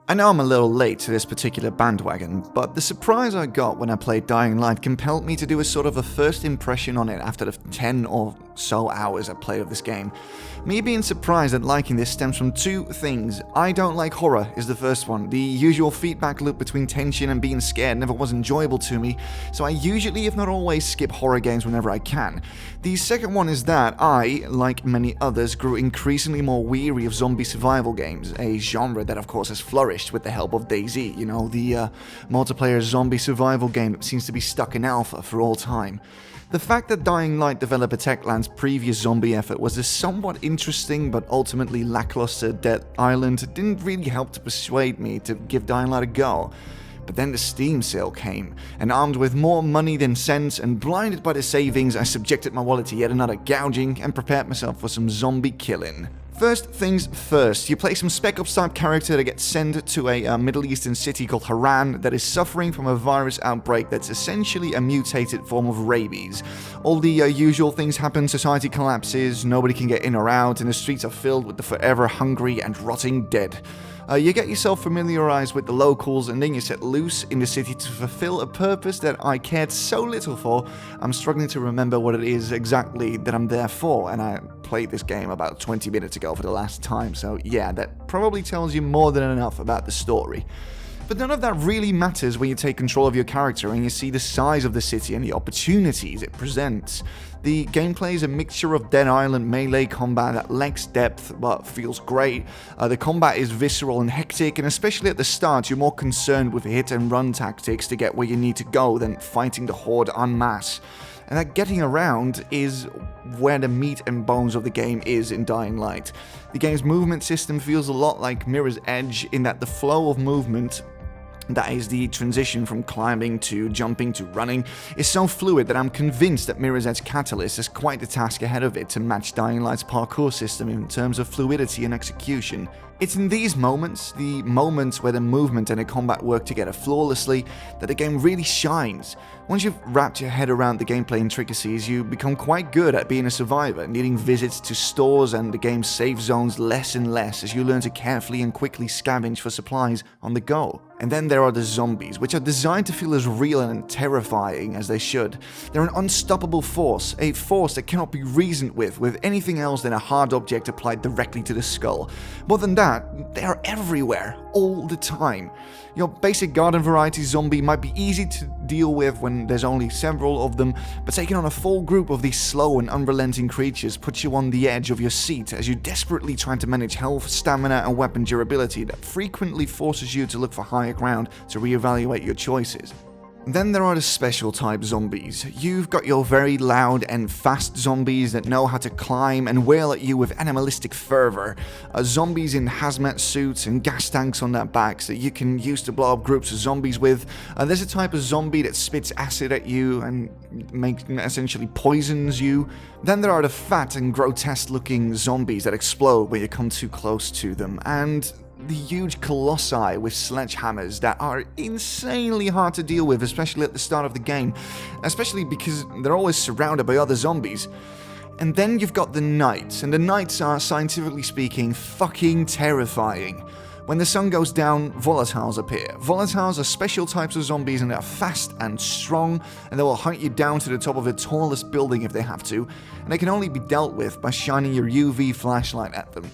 I know I'm a little late to this particular bandwagon, but the surprise I got when I played Dying Light compelled me to do a sort of a first impression on it after the 10 or so hours I played of this game. Me being surprised and liking this stems from two things. I don't like horror is the first one. The usual feedback loop between tension and being scared never was enjoyable to me, so I usually, if not always, skip horror games whenever I can. The second one is that I, like many others, grew increasingly more weary of zombie survival games, a genre that of course has flourished with the help of DayZ, the multiplayer zombie survival game that seems to be stuck in alpha for all time. The fact that Dying Light developer Techland's previous zombie effort was a somewhat interesting but ultimately lackluster Dead Island didn't really help to persuade me to give Dying Light a go. But then the Steam sale came, and armed with more money than sense and blinded by the savings, I subjected my wallet to yet another gouging and prepared myself for some zombie killing. First things first, you play some Spec Ops type character that gets sent to a Middle Eastern city called Haran that is suffering from a virus outbreak that's essentially a mutated form of rabies. All the usual things happen, society collapses, nobody can get in or out, and the streets are filled with the forever hungry and rotting dead. You get yourself familiarized with the locals and then you set loose in the city to fulfill a purpose that I cared so little for, I'm struggling to remember what it is exactly that I'm there for, and I played this game about 20 minutes ago for the last time, so yeah, that probably tells you more than enough about the story. But none of that really matters when you take control of your character and you see the size of the city and the opportunities it presents. The gameplay is a mixture of Dead Island melee combat that lacks depth but feels great. The combat is visceral and hectic, and especially at the start you're more concerned with hit and run tactics to get where you need to go than fighting the horde en masse. And that getting around is where the meat and bones of the game is in Dying Light. The game's movement system feels a lot like Mirror's Edge in that the flow of movement, that is the transition from climbing to jumping to running, is so fluid that I'm convinced that Mirror's Edge Catalyst has quite the task ahead of it to match Dying Light's parkour system in terms of fluidity and execution. It's in these moments, the moments where the movement and the combat work together flawlessly, that the game really shines. Once you've wrapped your head around the gameplay intricacies, you become quite good at being a survivor, needing visits to stores and the game's safe zones less and less as you learn to carefully and quickly scavenge for supplies on the go. And then there are the zombies, which are designed to feel as real and terrifying as they should. They're an unstoppable force, a force that cannot be reasoned with anything else than a hard object applied directly to the skull. More than that, they are everywhere, all the time. Your basic garden variety zombie might be easy to deal with when there's only several of them, but taking on a full group of these slow and unrelenting creatures puts you on the edge of your seat as you desperately try to manage health, stamina, and weapon durability that frequently forces you to look for higher ground to reevaluate your choices. Then there are the special type zombies. You've got your very loud and fast zombies that know how to climb and wail at you with animalistic fervor. Zombies in hazmat suits and gas tanks on their backs that you can use to blow up groups of zombies with. There's a type of zombie that spits acid at you and essentially poisons you. Then there are the fat and grotesque looking zombies that explode when you come too close to them, and the huge colossi with sledgehammers that are insanely hard to deal with, especially at the start of the game, especially because they're always surrounded by other zombies. And then you've got the knights, and the knights are, scientifically speaking, fucking terrifying. When the sun goes down, volatiles appear. Volatiles are special types of zombies, and they are fast and strong, and they will hunt you down to the top of the tallest building if they have to, and they can only be dealt with by shining your UV flashlight at them.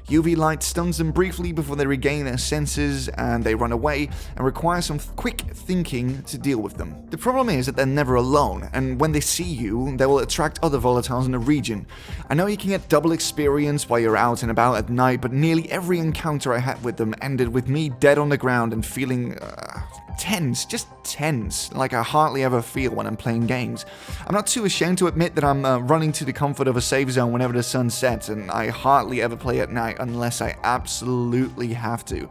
UV light stuns them briefly before they regain their senses and they run away, and require some quick thinking to deal with them. The problem is that they're never alone, and when they see you, they will attract other volatiles in the region. I know you can get double experience while you're out and about at night, but nearly every encounter I had with them ended with me dead on the ground and feeling tense, just tense, like I hardly ever feel when I'm playing games. I'm not too ashamed to admit that I'm running to the comfort of a safe zone whenever the sun sets, and I hardly ever play at night unless I absolutely have to.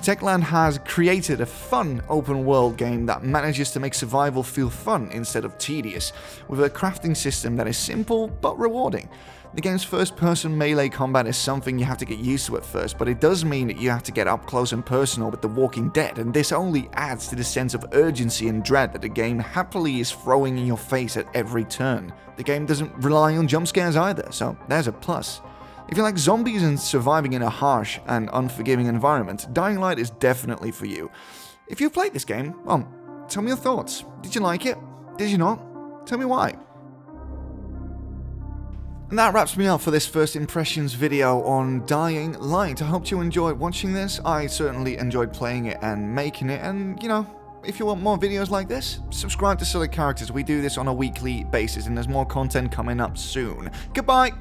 Techland has created a fun open world game that manages to make survival feel fun instead of tedious, with a crafting system that is simple but rewarding. The game's first-person melee combat is something you have to get used to at first, but it does mean that you have to get up close and personal with the Walking Dead, and this only adds to the sense of urgency and dread that the game happily is throwing in your face at every turn. The game doesn't rely on jump scares either, so there's a plus. If you like zombies and surviving in a harsh and unforgiving environment, Dying Light is definitely for you. If you've played this game, well, tell me your thoughts. Did you like it? Did you not? Tell me why. And that wraps me up for this first impressions video on Dying Light. I hope you enjoyed watching this. I certainly enjoyed playing it and making it, and you know, if you want more videos like this, subscribe to Silly Characters. We do this on a weekly basis and there's more content coming up soon. Goodbye!